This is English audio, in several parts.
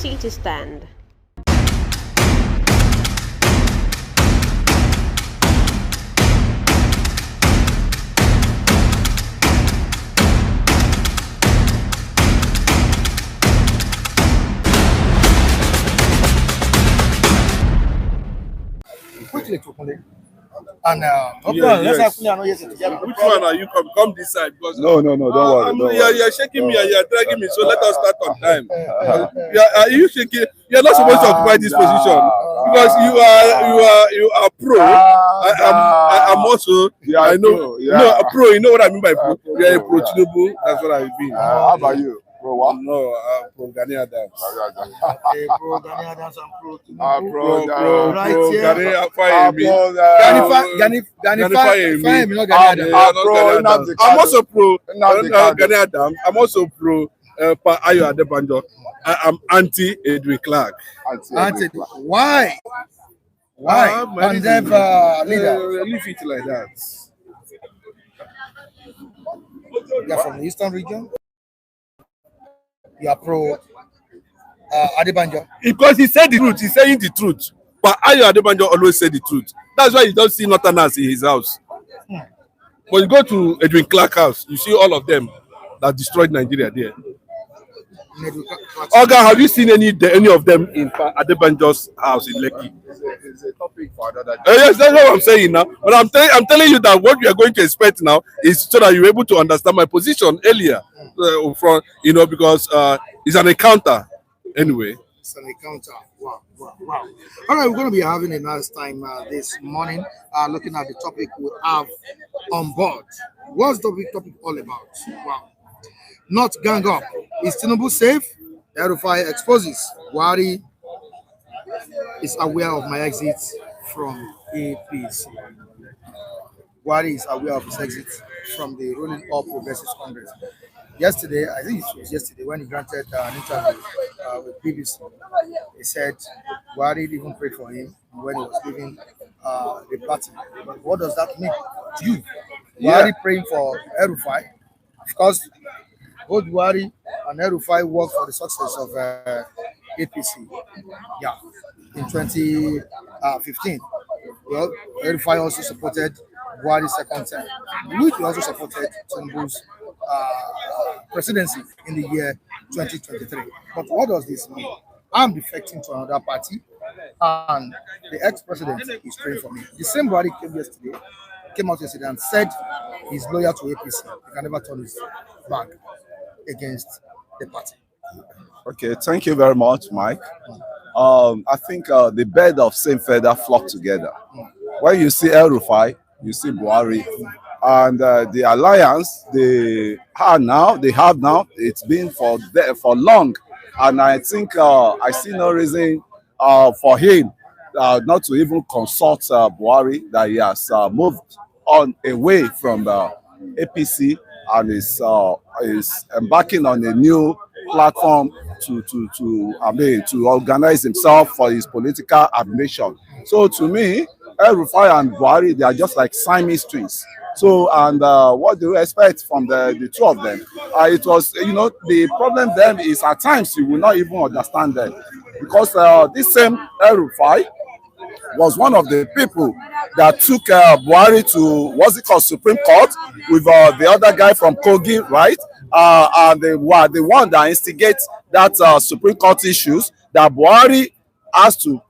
Unseat to stand. Quickly, and let's have together. Which one are you come this side? Because no, don't worry. You're shaking me and you're dragging me, so let us start on time. Are you shaking? You're not supposed to occupy this position because you are pro. I'm also. I know. No, a pro. You know what I mean by pro? You're a pro Tinubu. That's what I've been. How about you? Pro what? No, pro Governor Adams. Pro Governor Adams and pro Tinubu. Pro I'm also pro Governor Adams. I'm also pro Ayo Adebanjo. I'm anti Edwin Clark. Anti. Why? Leave it like that. You're from the Eastern region. You are pro Adebanjo. Because he said the truth. He's saying the truth. But Ayo Adebanjo always said the truth. That's why you don't see Northerners in his house. But you go to Edwin Clark's house, you see all of them that destroyed Nigeria there. Oga, have you seen any of them in Adebanjo's house in Lekki? It's a topic for another day. Yes, that's what I'm saying now. But I'm telling you that what we are going to expect now is so that you're able to understand my position earlier, because it's an encounter. Anyway, it's an encounter. Wow. All right, we're going to be having a nice time this morning, looking at the topic we have on board. What's the big topic all about? Wow. Not gang up. Is Tinubu safe? El-Rufai exposes. Buhari is aware of my exit from APC. Buhari is aware of his exit from the ruling All Progressives Congress. Yesterday, I think it was yesterday, when he granted an interview with BBC, he said Buhari even prayed for him when he was leaving the party. But what does that mean to you? Buhari praying for El-Rufai? Of course, both Buhari and El-Rufai worked for the success of APC. Yeah, in 2015. Well, El-Rufai also supported Buhari's second term, which also supported Tinubu'S presidency in the year 2023. But what does this mean? I'm defecting to another party, and the ex-president is praying for me. The same Buhari came out yesterday and said he's loyal to APC. He can never turn his back against the party. Okay, thank you very much, Mike. I think the bird of same feather flock together. When you see El-Rufai, you see Buhari, and the alliance they have now, it's been for long, and I think I see no reason for him not to even consult Buhari, that he has moved on away from the APC and is embarking on a new platform to organize himself for his political ambition. So to me, El-Rufai and Buhari, they are just like Siamese twins. So, and what do you expect from the two of them? It was, the problem then is at times you will not even understand them, because this same El-Rufai was one of the people that took Buhari to, Supreme Court with the other guy from Kogi, right? And they were the one that instigates that Supreme Court issues, that Buhari has to,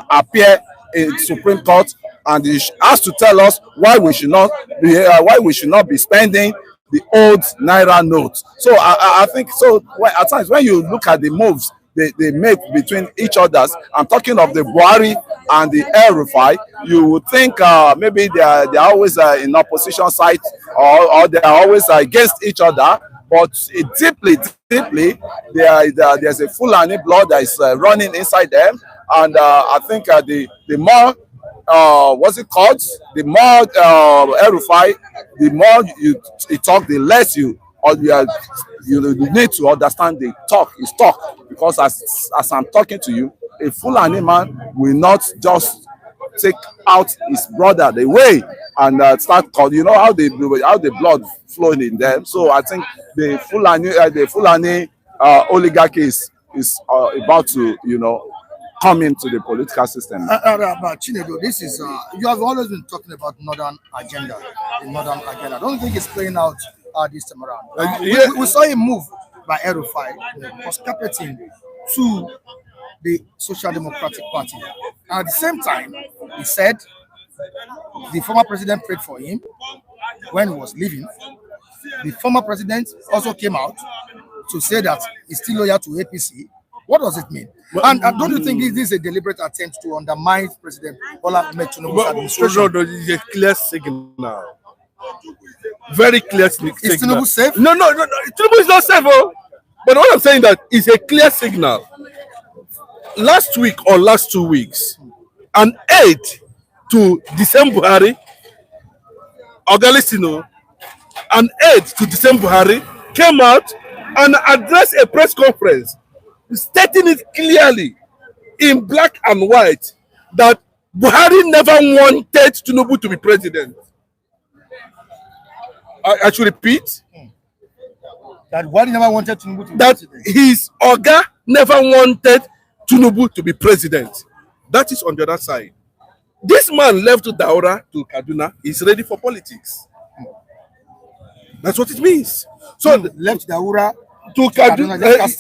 appear in Supreme Court, and he has to tell us why we should not be spending the old Naira notes. So I think so. At times when you look at the moves they make between each others, I'm talking of the Buhari and the El-Rufai, you would think maybe they are always in opposition side, or they are always against each other. But deeply, there's a Fulani blood that is running inside them, and I think the more what's it called? The more El-Rufai, the more you talk, the less you need to understand the talk. His talk, because as I'm talking to you, a Fulani man will not just take out his brother the way and start calling. You know how the blood flowing in them. So I think the Fulani oligarchy is is about to, come into the political system. But Chinedu, this is you have always been talking about northern agenda. The northern agenda. I don't think it's playing out this time around. We saw a move by El-Rufai was carpeting to the Social Democratic Party. And at the same time, he said the former president prayed for him when he was leaving. The former president also came out to say that he's still loyal to APC. What does it mean? And don't you think this is a deliberate attempt to undermine President Bola Ahmed Tinubu's administration? No, it's a clear signal. Very clear signal. Is Tinubu safe? No. Tinubu is not safe. Oh. But what I'm saying that is a clear signal. Last week or last 2 weeks, an aide to December Buhari, Ogalistino, an aide to December Buhari came out and addressed a press conference stating it clearly in black and white that Buhari never wanted Tinubu to be president. I should repeat. That Buhari never wanted Tinubu to be that president. His Oga never wanted Tinubu to be president. That is on the other side. This man left Daura to Kaduna. He's ready for politics. That's what it means. So left Daura to Kaduna. Yes.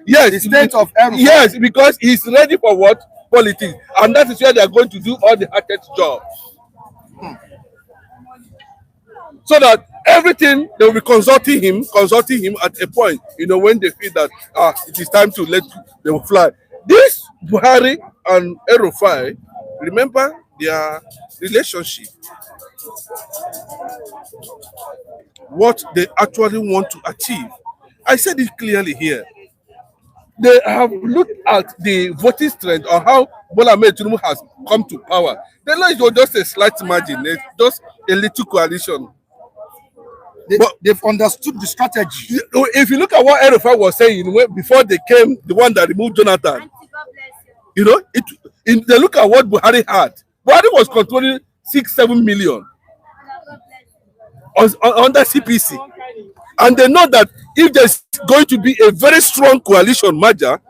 The state of El-Rufai. Yes, because he's ready for what? Politics. And that is where they are going to do all the hardest jobs. So that everything they will be consulting him at a point, when they feel that it is time to let them fly. This Buhari and El-Rufai, remember their relationship. What they actually want to achieve. I said it clearly here. They have looked at the voting strength or how Bola Ahmed Tinubu has come to power. They know it was just a slight margin, just a little coalition. They've understood the strategy. If you look at what El-Rufai was saying before they came, the one that removed Jonathan, they look at what Buhari had. Buhari was controlling 6-7 million under CPC. And they know that if there's going to be a very strong coalition merger,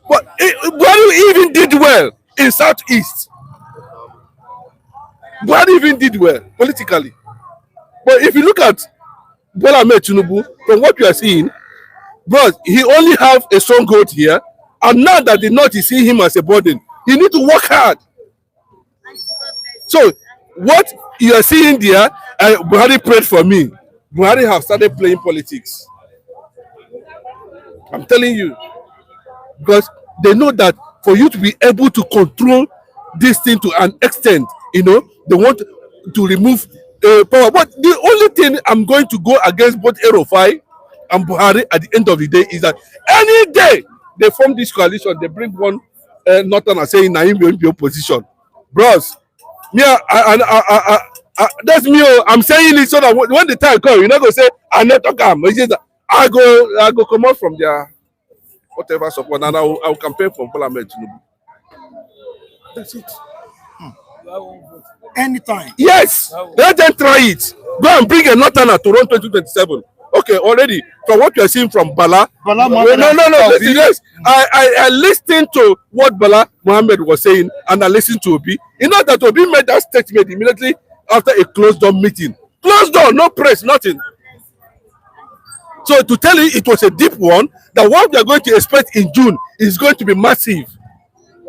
but Buhari even did well in Southeast. Buhari even did well politically. But if you look at Bola Ahmed Tinubu, from what you are seeing, bro, he only have a stronghold here, and now that the North is seeing him as a burden, he need to work hard. So what you are seeing there, Buhari prayed for me. Buhari have started playing politics. I'm telling you, because they know that for you to be able to control this thing to an extent, they want to remove power. But the only thing I'm going to go against both El-Rufai and Buhari at the end of the day is that any day they form this coalition, they bring one Northern and saying Naim will be opposition. Bros, me, that's me. I'm saying it so that when the time comes, you're not going to say, I not talk. I go come out from their whatever support and I will campaign for Bola Ahmed Tinubu. That's it. Anytime. Yes, let them try it. Go and bring a Northerner to run 2027. Okay, already from what you are seeing from Bala. No. Listen, yes. I listened to what Bala Mohammed was saying, and I listened to Obi. That Obi made that statement immediately after a closed door meeting. Closed door, no press, nothing. So to tell you it was a deep one, that what we are going to expect in June is going to be massive.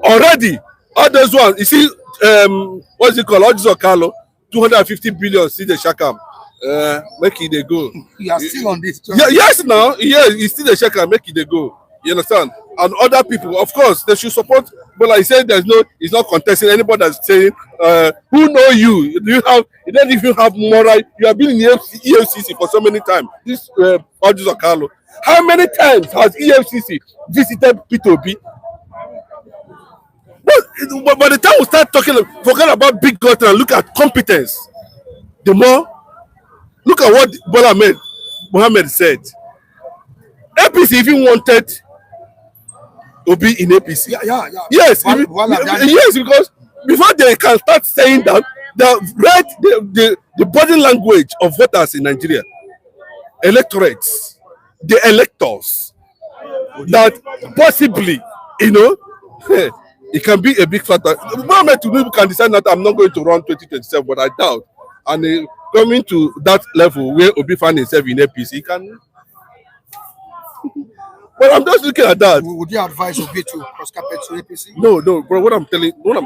Already, all those ones, you see, what's it called? Odds Carlo, 250 billion, see the Shakam. Make it they go. You are still on this. Yes, now, yes, it's still the Shakam, make it they go. You understand? And other people, of course, they should support. But like I said, it's not contesting anybody that's saying, who know you? You don't even have moral. You have been in EFCC for so many times. This Odds Carlo. How many times has EFCC visited P2B? But by the time we start forget about big guts and look at competence, the more, look at what Bola Mohammed said. APC even wanted Obi in APC. Yeah. Yes, yes, because before they can start saying that, they read the body language of voters in Nigeria, electorates. the electors that possibly, it can be a big factor. The moment Tinubu can decide that I'm not going to run 2027, but I doubt. And coming to that level where Obi find himself in APC, he can. But I'm just looking at that. Would you advise Obi to cross carpet to APC? No, bro. What I'm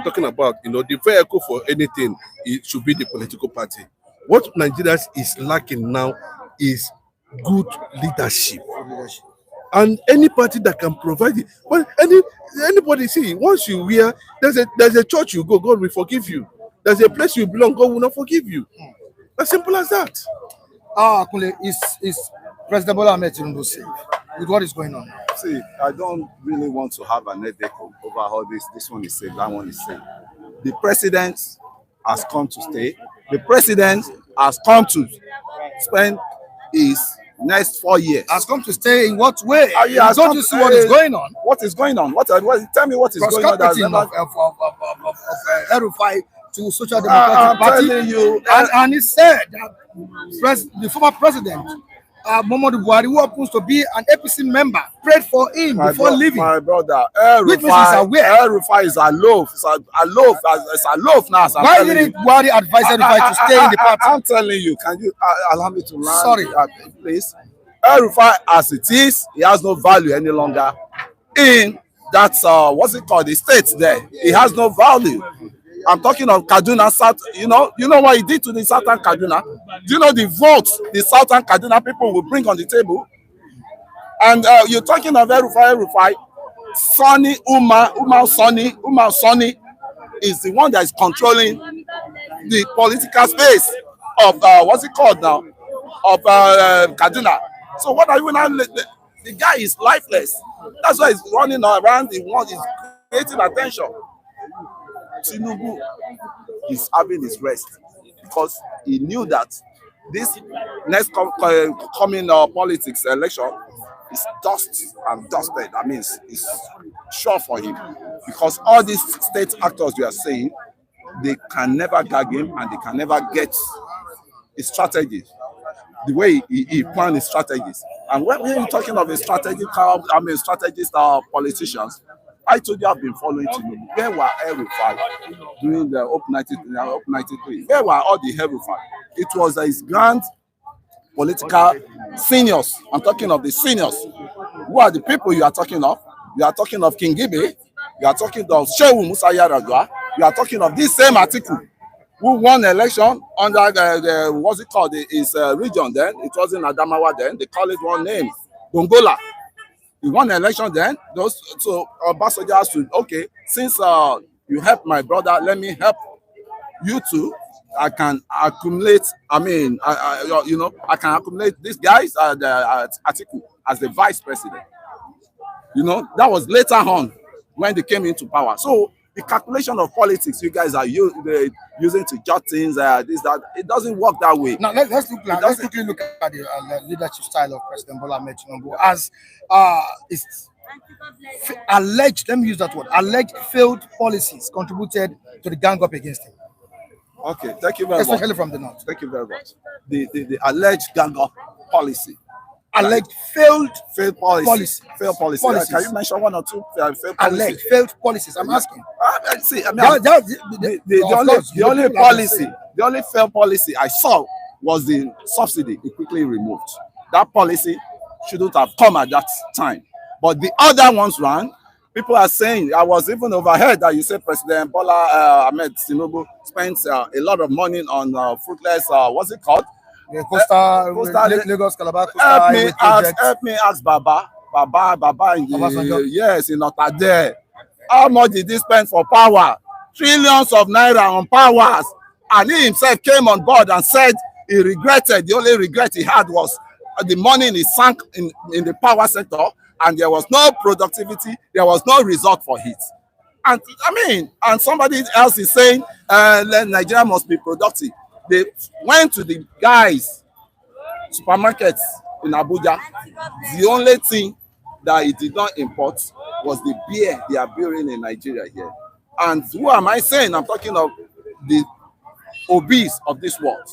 talking about, the vehicle for anything, it should be the political party. What Nigeria is lacking now is good leadership. And any party that can provide it. Well, anybody see, once you wear, there's a church you go, God will forgive you. There's a place you belong, God will not forgive you. As simple as that. Kunle, is President Bola Ahmed Tinubu safe with what is going on? See, I don't really want to have an headache over all this. This one is safe, that one is safe. The president has come to stay. The president has come to spend his next 4 years. Has come to stay in what way? Don't you see what is going on? What is going on? Tell me what is going on. Of El-Rufai to Social Democratic Party. Telling you, and he said that the former president, Muhammadu Buhari, who happens to be an APC member, prayed for him before leaving. My brother, El-Rufai is a loaf. It's a loaf now. Why didn't Buhari advise El-Rufai to stay in the party? I'm telling you, can you allow me to learn? Sorry. Please. El-Rufai, as it is, he has no value any longer in that, what's it called, the state there. He has no value. I'm talking of Kaduna South. You know what he did to the Southern Kaduna? Do you know the votes the Southern Kaduna people will bring on the table? And you're talking of El-Rufai. Sonny Umar Sonny is the one that is controlling the political space of what's it called now? Of Kaduna. So what are you now? The guy is lifeless. That's why he's running around. He's creating attention. Tinubu is having his rest because he knew that this next coming politics election is dust and dusted. I mean, it's sure for him because all these state actors we are saying, they can never gag him and they can never get his strategies. The way he planned his strategies. And when you're talking of a strategist politicians, I told you I've been following Tinubu. Where were El-Rufai during the Up 93? Where were all the El-Rufai? It was his grand political seniors. I'm talking of the seniors. Who are the people you are talking of? You are talking of King Gibe. You are talking of Shehu Musa Yar'Adua. You are talking of this same Atiku who won the election under the what's it called? His region then. It wasn't Adamawa then. They call it one name, Gongola. He won the election then. So Obasanjo should, okay, since you helped my brother, let me help you too. I can accumulate, I can accumulate these guys Atiku as the vice president. That was later on when they came into power. So the calculation of politics you guys are using to judge things, this, that, it doesn't work that way. Now let's quickly look at the leadership style of President Bola Ahmed Tinubu as it's alleged, let me use that word, alleged failed policies contributed to the gang up against him. Okay, thank you very much. Especially from the north. Thank you very much. The alleged gang up policy. Alleged failed policy. Failed policy. Can you mention one or two failed policies? Alleged failed policies. I'm asking. The only failed policy I saw was the subsidy. It quickly removed. That policy shouldn't have come at that time. But the other ones ran. People are saying, I was even overheard that you said President Bola Ahmed Tinubu spent a lot of money on fruitless, what's it called? Lagos Calabar. Help me ask Baba in Otade. How much did he spend for power? Trillions of naira on powers. And he himself came on board and said he regretted. The only regret he had was the money he sank in the power sector, and there was no productivity, there was no result for it. And somebody else is saying Nigeria must be productive. They went to the guys' supermarkets in Abuja. The only thing that it did not import was the beer they are brewing in Nigeria here. And who am I saying? I'm talking of the obese of this world.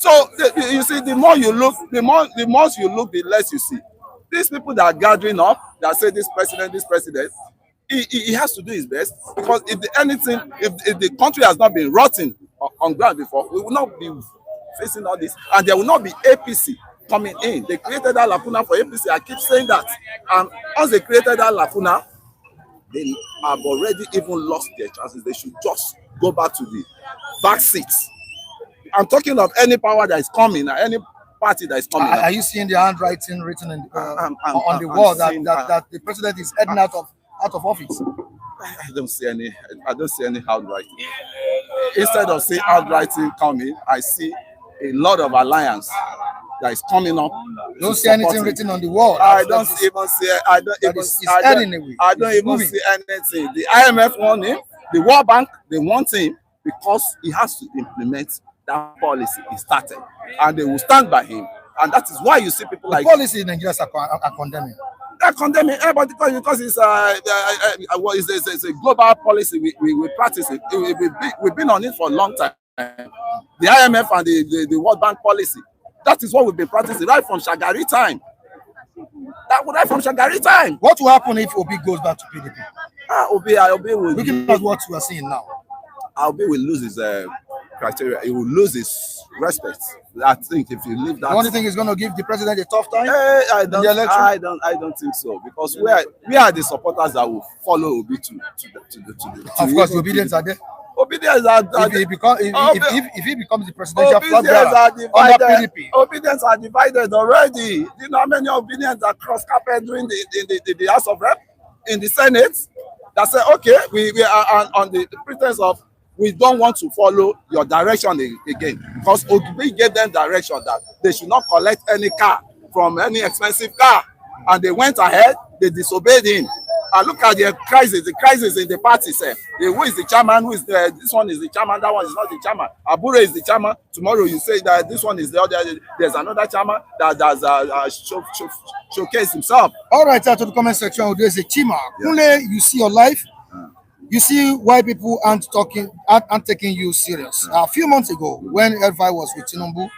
So you see, the more you look, the more you look, the less you see. These people that are gathering up, that say this president, he has to do his best, because if the country has not been rotting on ground before, we will not be facing all this, and there will not be APC coming in. They created that lacuna for APC. I keep saying that, and once they created that lacuna, they have already even lost their chances. They should just go back to the back seats. I'm talking of any power that is coming, any party that is coming. Are you seeing the handwriting written on the wall that the president is heading out of office? I don't see any handwriting. Instead of seeing handwriting coming, I see a lot of alliance that is coming up. You don't see anything written on the wall. I don't even see. I don't even see anything. The IMF want him. The World Bank, they want him because he has to implement that policy he started, and they will stand by him. And that is why you see people like policy in Nigeria are condemning. They're condemning everybody because it's a global policy. We practice it. We've been on it for a long time. The IMF and the World Bank policy. That is what we've been practicing right from Shagari time. Right from Shagari time. What will happen if Obi goes back to PDP? Obi will. Looking at what we are seeing now, Obi will lose his criteria. He will lose his respect. I think if you leave that, the only thing is going to give the president a tough time. I don't think so, because we are the supporters that will follow Obi to of course, obedience are there. Obedience are if he becomes the presidential flag bearer under PDP. Obedience are divided already. Do you know how many obedience are cross carpet during the House of Rep, in the Senate, that say, okay, we are on the pretense of we don't want to follow your direction again, because Obi gave them direction that they should not collect any car from any expensive car, and they went ahead, they disobeyed him. And look at the crisis in the party. Who is the chairman? This one is the chairman, that one is not the chairman. Abure is the chairman. Tomorrow you say that this one is the other. There's another chairman that does showcase himself. All right, to the comment section, there's a Chima. Kunle, you see your life. You see why people aren't taking you serious. A few months ago, when El-Rufai was with Tinubu,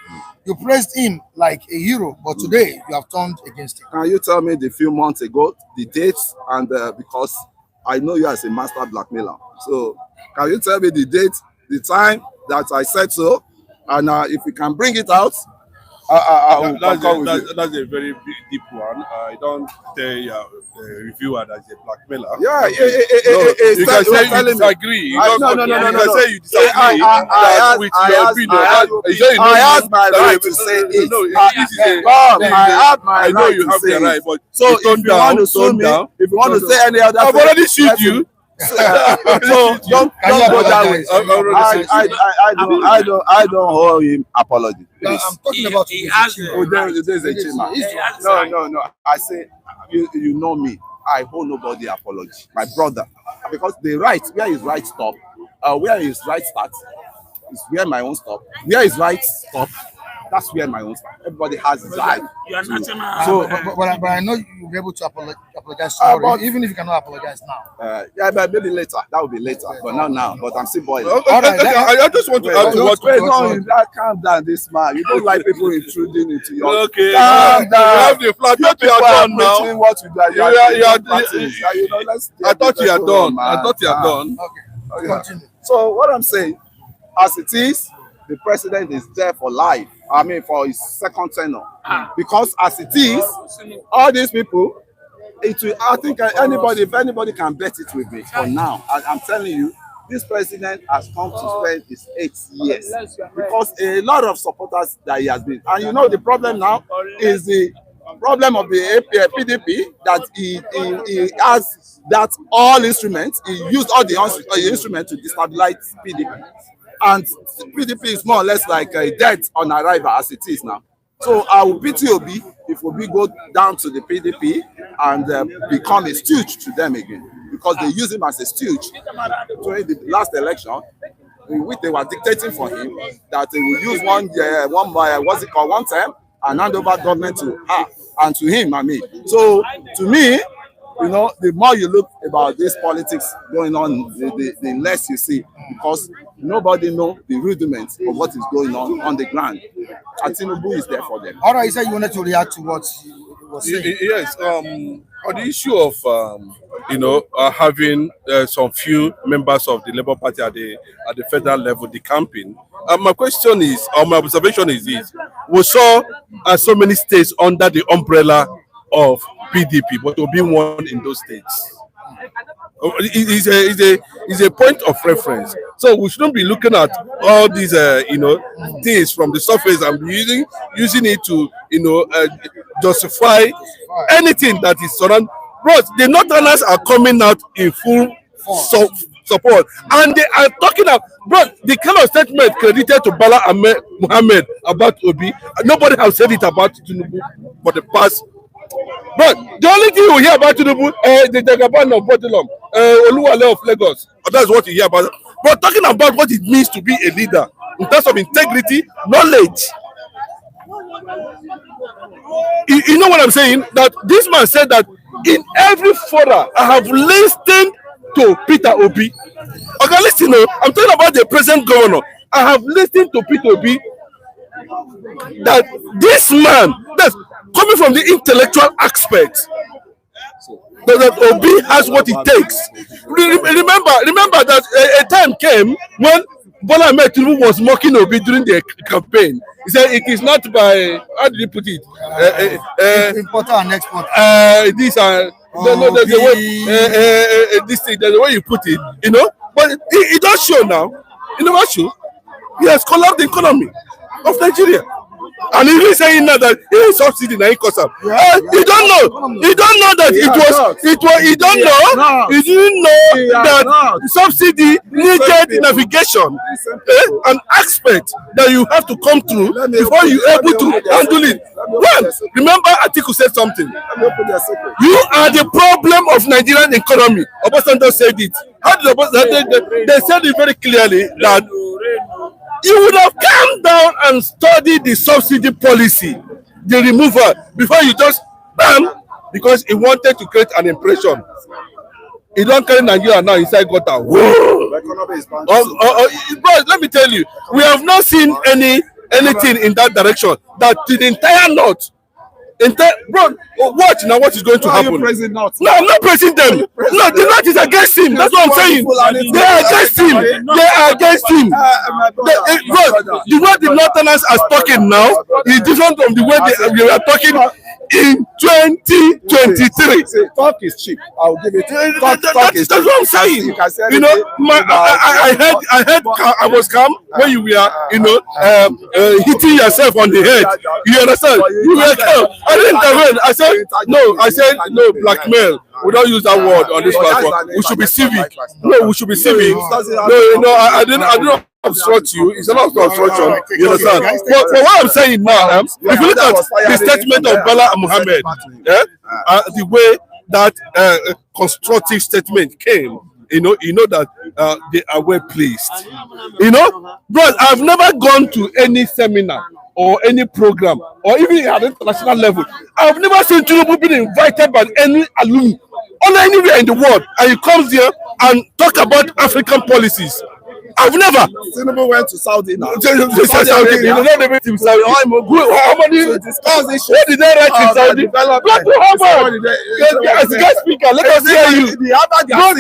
you praised him like a hero, but today you have turned against him. Can you tell me the few months ago, the dates, and because I know you as a master blackmailer. So can you tell me the date, the time that I said so, and if you can bring it out, that's a very deep one. I don't tell your reviewer that he's a blackmailer. Yeah, you can say you disagree. You can say you disagree with your opinion. I have my right to say it. I have my right to say it. I know you have the right, but so if you want to sue me, if you want to say any other thing, I've already sued you. So don't go that way. I don't owe him apology. I'm talking about there's a Chima. No. I say you know me. I owe nobody apology. My brother, because the right where his right stop, where his right starts, is where my own stop. Where his right stop, that's where my own stop. Everybody has his right. So, but I know you'll be able to apologize tomorrow, even if you cannot apologize now. Yeah, but maybe later. That will be later. But not now. But I'm still boiling. I just want to add to what. Calm down, this man. You don't like people intruding into your. Okay. Calm down. You have the flag. You are done now. What you do? I thought you are done. I thought you are done. Okay. Continue. So what I'm saying, as it is, the president is there for life. I mean, for his second tenure. Because as it is, all these people, I think if anybody can bet it with me for now, I'm telling you, this president has come to spend his 8 years, because a lot of supporters that he has been. And you know, the problem now is the problem of the PDP, that he has that all instruments, he used all the instruments to destabilize PDP. And PDP is more or less like a dead on arrival as it is now. So I will pity Obi if Obi go down to the PDP and become a stooge to them again, because they use him as a stooge. During the last election, in which they were dictating for him that they will use one term and hand over government to her and to him. I mean, so to me, you know, the more you look about this politics going on, the less you see, because Nobody knows the rudiments of what is going on the ground. And Tinubu is there for them. All right, you said you wanted to react to what he was saying. Yes, on the issue of having some few members of the Labour Party at the federal level decamping, my question is, or my observation is this: we saw so many states under the umbrella of PDP, but Obi won in those states. It's a point of reference. So we shouldn't be looking at all these things from the surface and using it to justify anything that is surrounding. Bro, the Northerners are coming out in full support, and they are talking about, bro, the kind of statement credited to Bala Muhammad about Obi. Nobody has said it about Tinubu for the past. But the only thing you hear about Tinubu, the Jagaban of Botelom, Oluwale of Lagos, that's what you hear about. But talking about what it means to be a leader in terms of integrity, knowledge. You know what I'm saying? That this man said that in every fora I have listened to Peter Obi. Okay, listen, I'm talking about the present governor. I have listened to Peter Obi. That this man, that's coming from the intellectual aspect, that Obi has what it takes. Remember that a time came when Bola Ahmed Tinubu was mocking Obi during the campaign. He said it is not by, how did he put it? Importer and exporter. These are there's the way this thing, there's the way you put it, But it does show now. You know what show? He has collapsed the economy of Nigeria. And he is saying now that he is subsidy now. You don't know. You don't know that it was. You don't know. You didn't know that subsidy needed navigation, an aspect that you have to come through before you are able to handle it. Well, remember, Atiku said something. You are the problem of Nigerian economy. Obasanjo said it. How did Obasanjo? They said it very clearly that you would have come down and studied the subsidy policy, the removal, before you just bam, because he wanted to create an impression. He don't carry Nigeria now inside gutter. Whoa! Bro, let me tell you, we have not seen anything in that direction. That the entire north. Bro, watch now what is going to happen. No, I'm not praising them. No, the North is against him. That's what I'm saying. They are against him. They are against him. Bro, the way the Northerners are talking now is different from the way they were talking in 2023. Talk is cheap. I'll give it. That's what I'm saying. I was calm when you were, hitting yourself on the head. You understand? You were calm. I didn't intervene. I said no blackmail. We don't use that word on this platform. We should be civic. No, we should be civic. No, I didn't obstruct you. It's not obstruction. You understand? But what I'm saying now, if you look at the statement of Bala Muhammad, the way that constructive statement came, you know that they are well pleased. But I've never gone to any seminar or any program, or even at international level. I've never seen Tinubu being invited by any alumni or anywhere in the world, and he comes here and talk about African policies. I've never. Tinubu went to Saudi now. Saudi. How many? What did they write in Saudi? As guest speaker, let us hear you.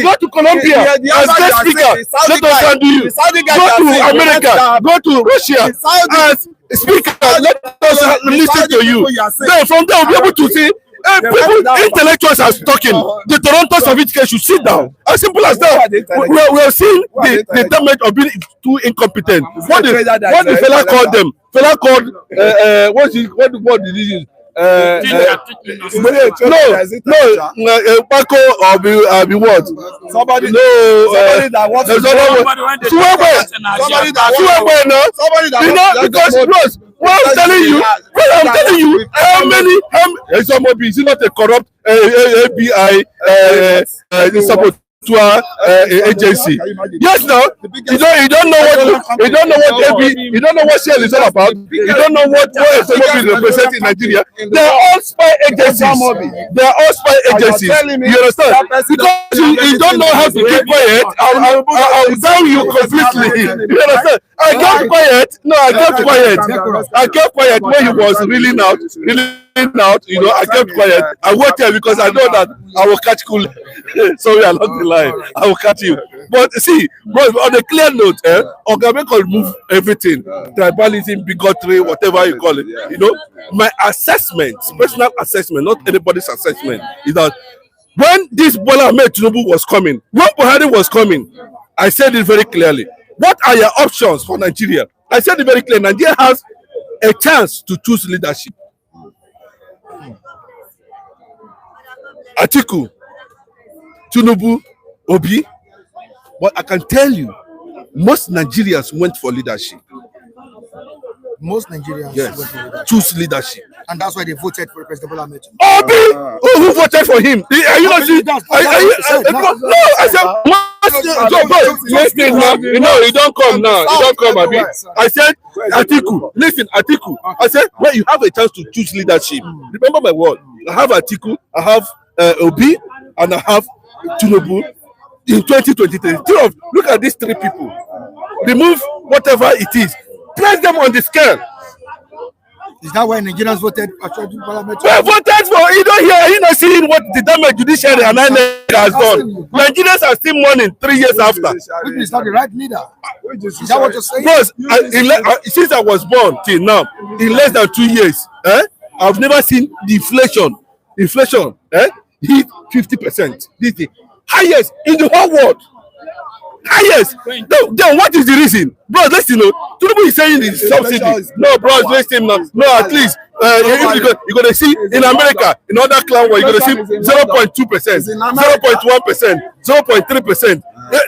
Go to Colombia as guest speaker. Let us handle you. Go to America. Go to Russia as speaker. Let us listen to you. Then from there, we'll be able to see. People, intellectuals are talking. The Toronto certificate should sit down. As simple as that. We have seen the damage of being too incompetent. What the fella called them? Fella called what did he use? Paco or be what? Somebody that wants to because what I'm telling you, how many is it not a corrupt ABI support? agency. Yes, now you don't know what Shell is all about. You don't know what SMOB represents in Nigeria. They are all spy agencies. They are all spy agencies. You understand? Because you don't know how to keep quiet. I'll tell you completely. You understand? I kept quiet. No, I kept quiet. I kept quiet when he was reeling out. You know, I kept quiet. I waited because I know that I will catch cool. Sorry, I lost the line. I will catch you. But see, bro, on a clear note, Ogabe can move everything. Tribalism, bigotry, whatever you call it. You know, my assessment, personal assessment, not anybody's assessment, is that when this Bola Ahmed Tinubu was coming, when Buhari was coming, I said it very clearly. What are your options for Nigeria? I said it very clearly. Nigeria has a chance to choose leadership. Atiku, Tinubu, Obi, but I can tell you, most Nigerians went for leadership. Most Nigerians went for leadership. Choose leadership. And that's why they voted for President Bola Ahmed Tinubu. Obi! Who voted for him? Are you not seeing? No, I said, listen now. You know, you don't come now. You don't come, Abi. I said, Atiku, listen, Atiku. I said, well, you have a chance to choose leadership. Remember my word. I have Atiku, I have Obi, and I have Tinubu in 2023. Look at these three people. Remove whatever it is. Place them on the scale. Is that why Nigerians voted for Parliament? We voted for, you don't hear, you not seeing what the damage judiciary and INEC has done. Nigerians are still mourning 3 years after. Which is not the right leader. Is that what you're saying? Because since I was born till now, in less than 2 years, I've never seen the inflation hit 50%. This is highest in the whole world. Highest. Then what is the reason? Bro, listen, Tinubu is saying it's subsidy. No, bro, listen now. No, at least you're going to see in America, in other clan where you're going to see 0.2%, 0.1%, 0.3%.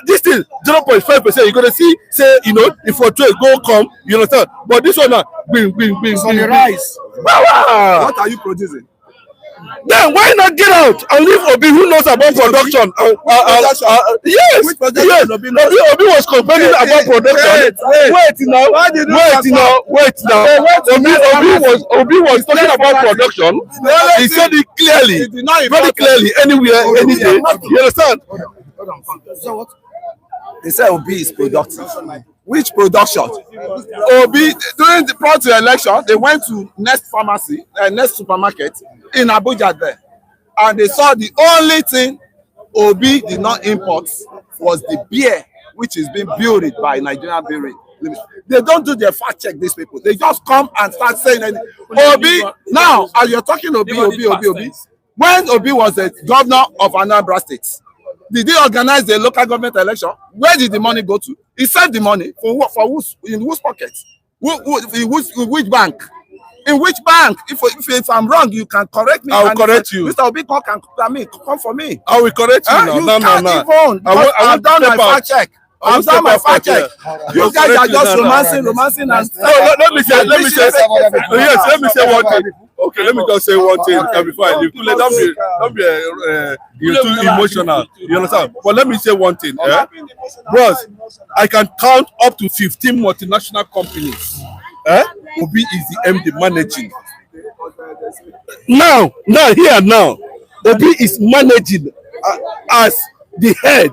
This thing 0.5%. You're going to see, say, if for trade go come, you understand. But this one now, bing. It's on the rise. What are you producing? Then why not get out and leave Obi, who knows about production? Yes. Obi was complaining about production. Wait now. Obi was talking about production. He said it clearly, very clearly, anywhere, any day. You understand? So what? They said Obi is productive. Which production? Obi, during the prior to election, they went to Next Pharmacy, Next Supermarket in Abuja there. And they saw the only thing Obi did not import was the beer, which is being built by Nigerian Brewery. They don't do their fact check, these people. They just come and start saying, Obi, now, as you're talking Obi. When Obi was the governor of Anambra State, did he organize the local government election? Where did the money go to? He sent the money for whose, in whose pockets? In which bank? In which bank? If I'm wrong, you can correct me. I will correct you. Mr. Obi come for me. I will correct you now. You can't even. I've done my fact check. I've done my fact check. You guys are just romancing and. Let me say one thing. Okay, let me just say one thing before I leave. Don't be you're too emotional. You understand? But let me say one thing. Bros, I can count up to 15 multinational companies. Obi is the MD managing. Now, Obi is managing as the head.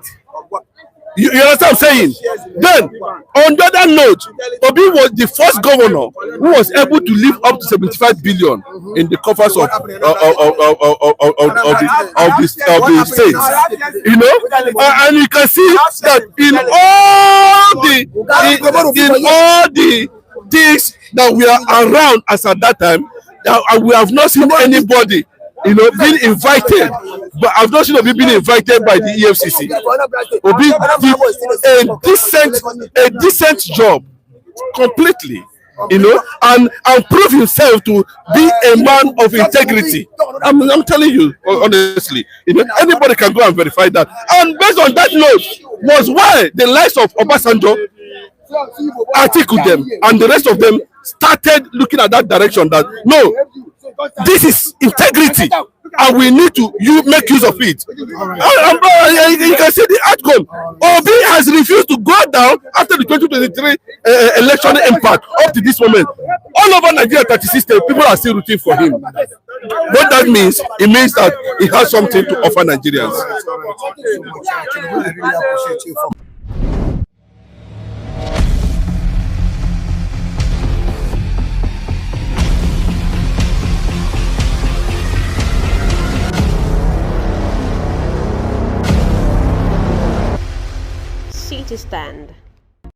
You understand what I'm saying? Then, on the other note, Obi was the first governor who was able to live up to 75 billion in the coffers of the states. You know, and you can see that in all the things that we are around as at that time, we have not seen anybody being invited, but I've not seen Obi being invited by the EFCC. Obi did a decent job, completely, and prove himself to be a man of integrity. I'm telling you honestly, anybody can go and verify that. And based on that note, was why the likes of Obasanjo, Atiku them, and the rest of them started looking at that direction. That no. This is integrity. and we need to make use of it. You can see the outcome. Obi has refused to go down after the 2023 election impact up to this moment. All over Nigeria, 36 states, people are still rooting for him. What that means, it means that he has something to offer Nigerians. I really appreciate you for Seat to stand.